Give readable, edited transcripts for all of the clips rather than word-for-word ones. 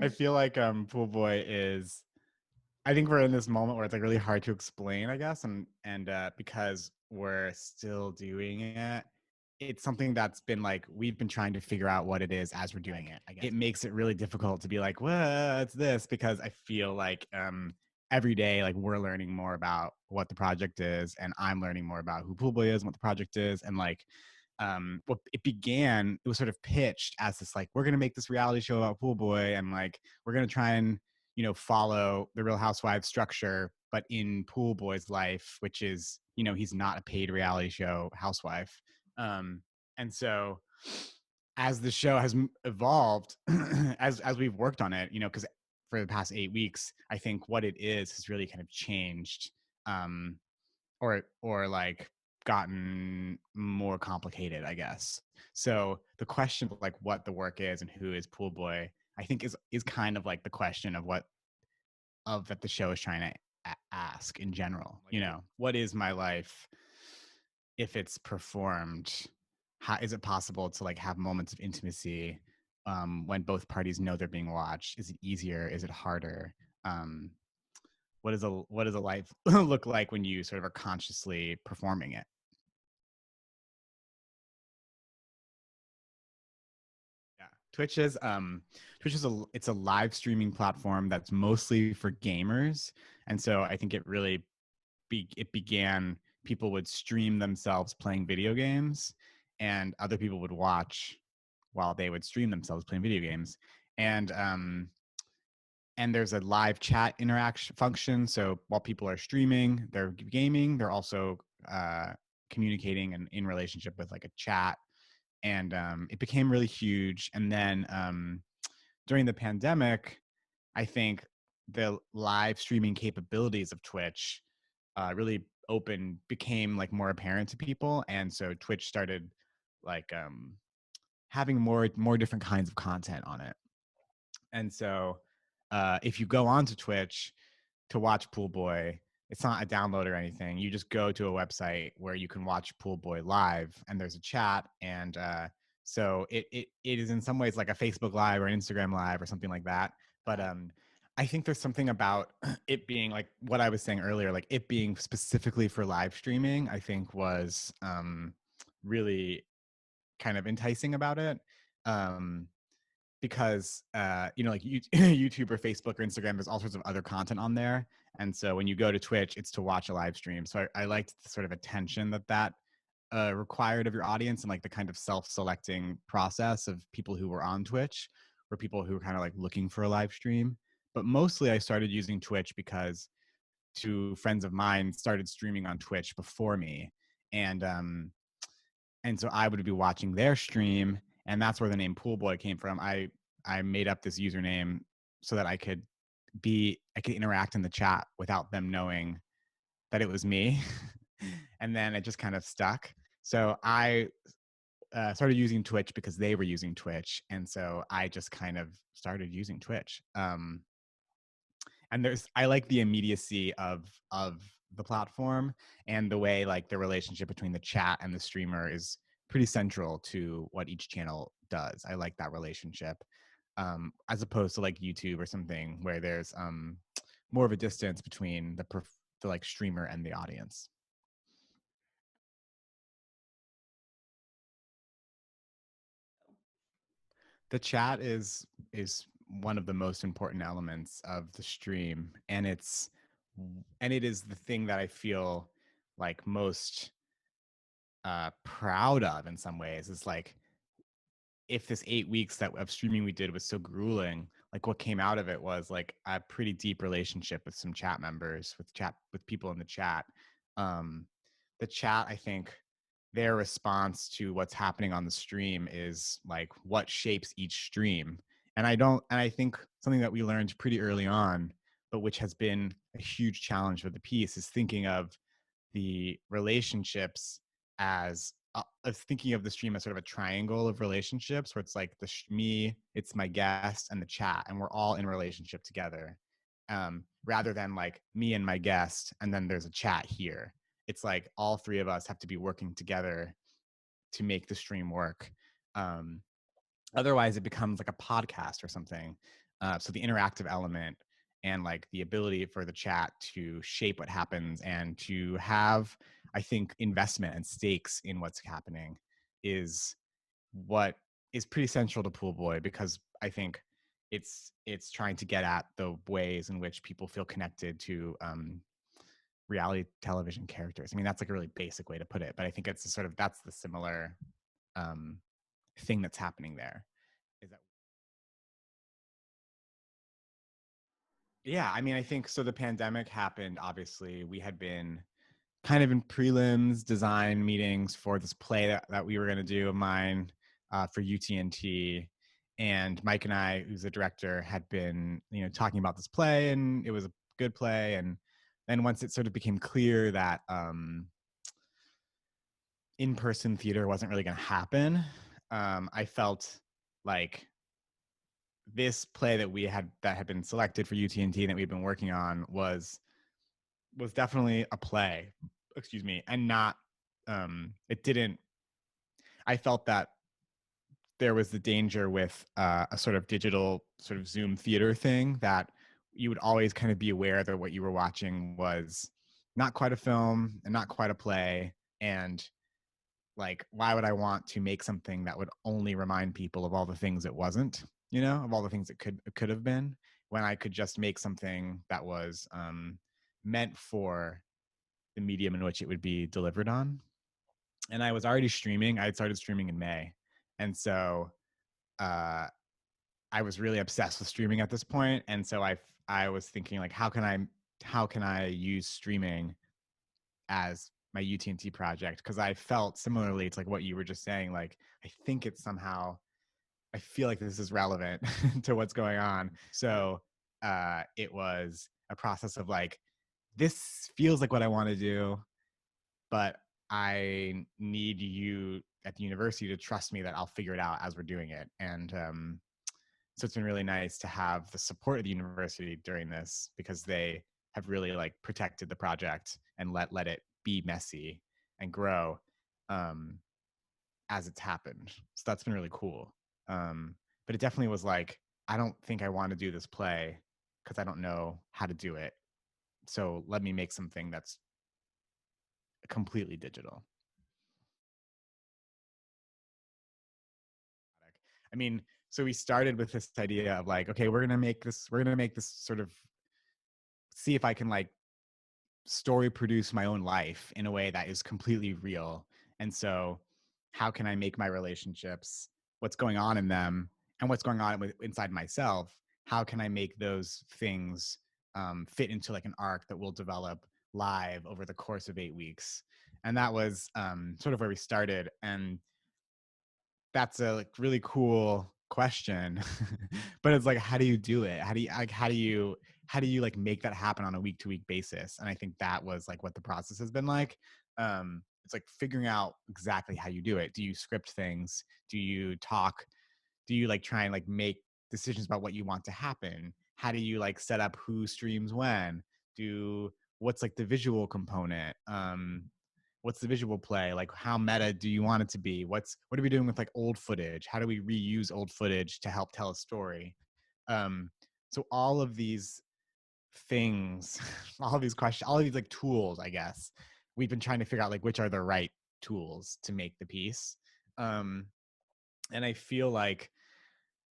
I feel like Pool Boy is, I think we're in this moment where it's like really hard to explain, I guess, and because we're still doing it, it's something that's been like we've been trying to figure out what it is as we're doing it. I guess it makes it really difficult to be like, what's this? Because I feel like every day, like we're learning more about what the project is, and I'm learning more about who Pool Boy is and what the project is, and like what it began, it was sort of pitched as this like we're gonna make this reality show about Pool Boy, and like we're gonna try and follow the Real Housewives structure, but in Pool Boy's life, which is, he's not a paid reality show housewife. And so as the show has evolved, as we've worked on it, because for the past 8 weeks, I think what it is has really kind of changed, um, or like gotten more complicated, I guess. So the question of like what the work is and who is Pool Boy, I think is kind of like the question of that the show is trying to ask in general. What is my life if it's performed? How is it possible to like have moments of intimacy when both parties know they're being watched? Is it easier? Is it harder? Um, what does a life look like when you sort of are consciously performing it? Yeah, Twitch is a live streaming platform that's mostly for gamers, and so I think it really it began, people would stream themselves playing video games, and other people would watch while they would stream themselves playing video games. And um and there's a live chat interaction function, so while people are streaming, they're gaming, they're also communicating and in relationship with like a chat. And it became really huge. And then during the pandemic, I think the live streaming capabilities of Twitch really became like more apparent to people, and so Twitch started like having more different kinds of content on it. And so if you go onto Twitch to watch Pool Boy, it's not a download or anything. You just go to a website where you can watch Pool Boy live, and there's a chat. And so it is in some ways like a Facebook Live or an Instagram Live or something like that. But I think there's something about it being like what I was saying earlier, like it being specifically for live streaming, I think was really kind of enticing about it. Um, because like YouTube or Facebook or Instagram, there's all sorts of other content on there, and so when you go to Twitch, it's to watch a live stream. So I liked the sort of attention that required of your audience, and like the kind of self-selecting process of people who were on Twitch were people who were kind of like looking for a live stream. But mostly I started using Twitch because two friends of mine started streaming on Twitch before me, and so I would be watching their stream, and that's where the name Pool Boy came from. I made up this username so that I could interact in the chat without them knowing that it was me, and then it just kind of stuck. So I started using Twitch because they were using Twitch, and so I just kind of started using Twitch. And I like the immediacy of the platform, and the way like the relationship between the chat and the streamer is pretty central to what each channel does. I like that relationship, as opposed to like YouTube or something where there's more of a distance between the like streamer and the audience. The chat is one of the most important elements of the stream, and it is the thing that I feel like most proud of in some ways. Is like, if this 8 weeks of streaming we did was so grueling, like what came out of it was like a pretty deep relationship with some chat members, with people in the chat. um the chat, I think their response to what's happening on the stream is like what shapes each stream. And I think something that we learned pretty early on, but which has been a huge challenge for the piece, is thinking of the relationships as thinking of the stream as sort of a triangle of relationships, where it's like me, it's my guest, and the chat, and we're all in a relationship together, rather than like me and my guest and then there's a chat here. It's like all three of us have to be working together to make the stream work. um, Otherwise it becomes like a podcast or something. So the interactive element and like the ability for the chat to shape what happens and to have, I think, investment and stakes in what's happening is what is pretty central to Pool Boy, because I think it's trying to get at the ways in which people feel connected to reality television characters. I mean, that's like a really basic way to put it, but I think it's sort of that's the similar um, thing that's happening there. Is that yeah? I mean, I think so. The pandemic happened. Obviously, we had been kind of in prelims design meetings for this play that we were going to do of mine for UTNT. And Mike and I, who's the director, had been, talking about this play, and it was a good play. And then once it sort of became clear that in-person theater wasn't really going to happen, I felt like this play that had been selected for UTNT and that we've been working on was definitely a play, excuse me, and not it didn't I felt that there was the danger with a sort of digital sort of Zoom theater thing that you would always kind of be aware that what you were watching was not quite a film and not quite a play. And like, why would I want to make something that would only remind people of all the things it wasn't, of all the things it could have been, when I could just make something that was meant for the medium in which it would be delivered on. And I was already streaming. I had started streaming in May. And so uh, I was really obsessed with streaming at this point. And so I was thinking like, how can I use streaming as my UTNT project? Because I felt similarly, it's like what you were just saying, like, I think it's somehow, I feel like this is relevant to what's going on. So it was a process of like, this feels like what I want to do, but I need you at the university to trust me that I'll figure it out as we're doing it. And so it's been really nice to have the support of the university during this, because they have really like protected the project and let it be messy and grow um, as it's happened. So that's been really cool. But it definitely was like, I don't think I want to do this play because I don't know how to do it. So let me make something that's completely digital. I mean, so we started with this idea of like, okay, we're gonna make this sort of, see if I can like story produce my own life in a way that is completely real. And so how can I make my relationships, what's going on in them and what's going on inside myself, how can I make those things fit into like an arc that will develop live over the course of 8 weeks? And that was sort of where we started. And that's a like really cool question. But it's like, how do you do it? How do you like make that happen on a week to week basis? And I think that was like what the process has been like. It's like figuring out exactly how you do it. Do you script things? Do you talk? Do you like try and like make decisions about what you want to happen? How do you like set up who streams when? Do What's like the visual component? What's the visual play? Like, how meta do you want it to be? What are we doing with like old footage? How do we reuse old footage to help tell a story? So all of these things, all of these questions, all of these like tools, I guess, we've been trying to figure out like which are the right tools to make the piece. um and I feel like,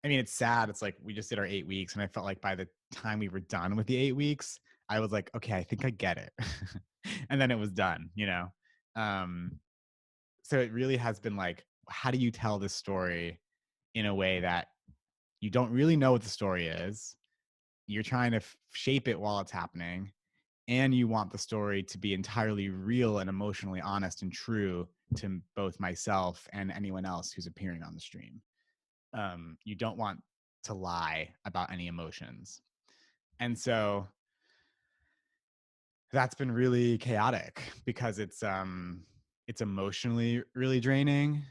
I mean, it's sad. It's like we just did our 8 weeks, and I felt like by the time we were done with the 8 weeks, I was like, okay, I think I get it. And then it was done. Um, so it really has been like, how do you tell this story in a way that you don't really know what the story is? You're trying to shape it while it's happening, and you want the story to be entirely real and emotionally honest and true to both myself and anyone else who's appearing on the stream. You don't want to lie about any emotions. And so that's been really chaotic because it's emotionally really draining.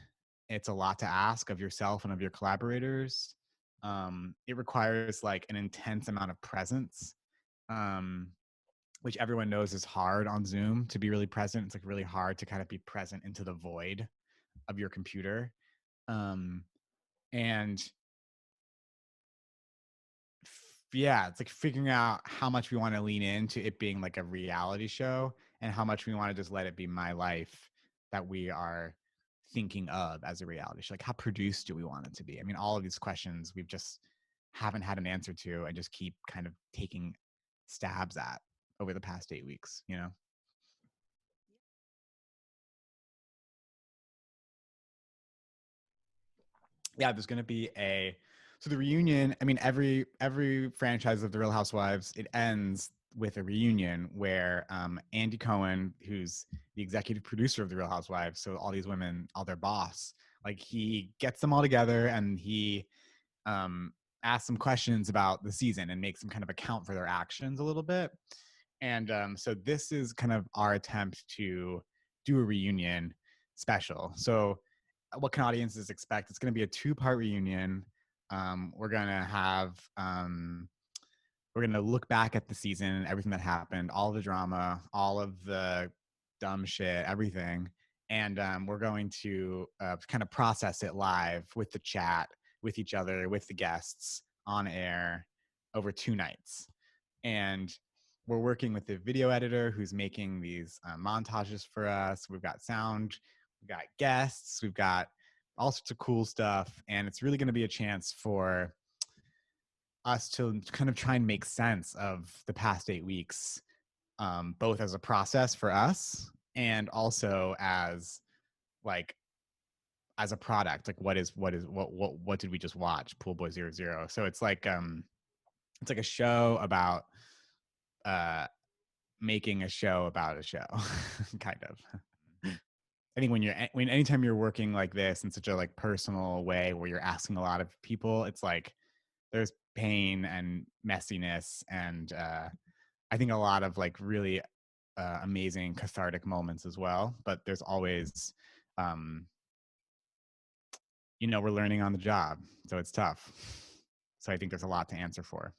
It's a lot to ask of yourself and of your collaborators. It requires like an intense amount of presence, um, which everyone knows is hard on Zoom to be really present. It's like really hard to kind of be present into the void of your computer. And yeah, it's like figuring out how much we want to lean into it being like a reality show and how much we want to just let it be my life that we are thinking of as a reality show. Like, how produced do we want it to be? I mean, all of these questions we've just haven't had an answer to and just keep kind of taking stabs at over the past 8 weeks, you know? Yeah, there's going to be a so the reunion. I mean, every franchise of the Real Housewives, it ends with a reunion where Andy Cohen, who's the executive producer of the Real Housewives, so all these women, all their boss, like he gets them all together and he um, asks some questions about the season and makes them kind of account for their actions a little bit. And so this is kind of our attempt to do a reunion special. So what can audiences expect? It's going to be a two-part reunion. We're going to have we're going to look back at the season, everything that happened, all the drama, all of the dumb shit, everything. And we're going to kind of process it live with the chat, with each other, with the guests on air over 2 nights. And we're working with the video editor who's making these montages for us. We've got sound, we've got guests, we've got all sorts of cool stuff. And it's really going to be a chance for us to kind of try and make sense of the past 8 weeks, both as a process for us and also as like as a product. Like what did we just watch? Poolboy00. So it's like a show about uh making a show about a show, kind of. I think when anytime you're working like this in such a like personal way where you're asking a lot of people, it's like there's pain and messiness and I think a lot of like really amazing cathartic moments as well. But there's always, um, we're learning on the job, so it's tough. So I think there's a lot to answer for.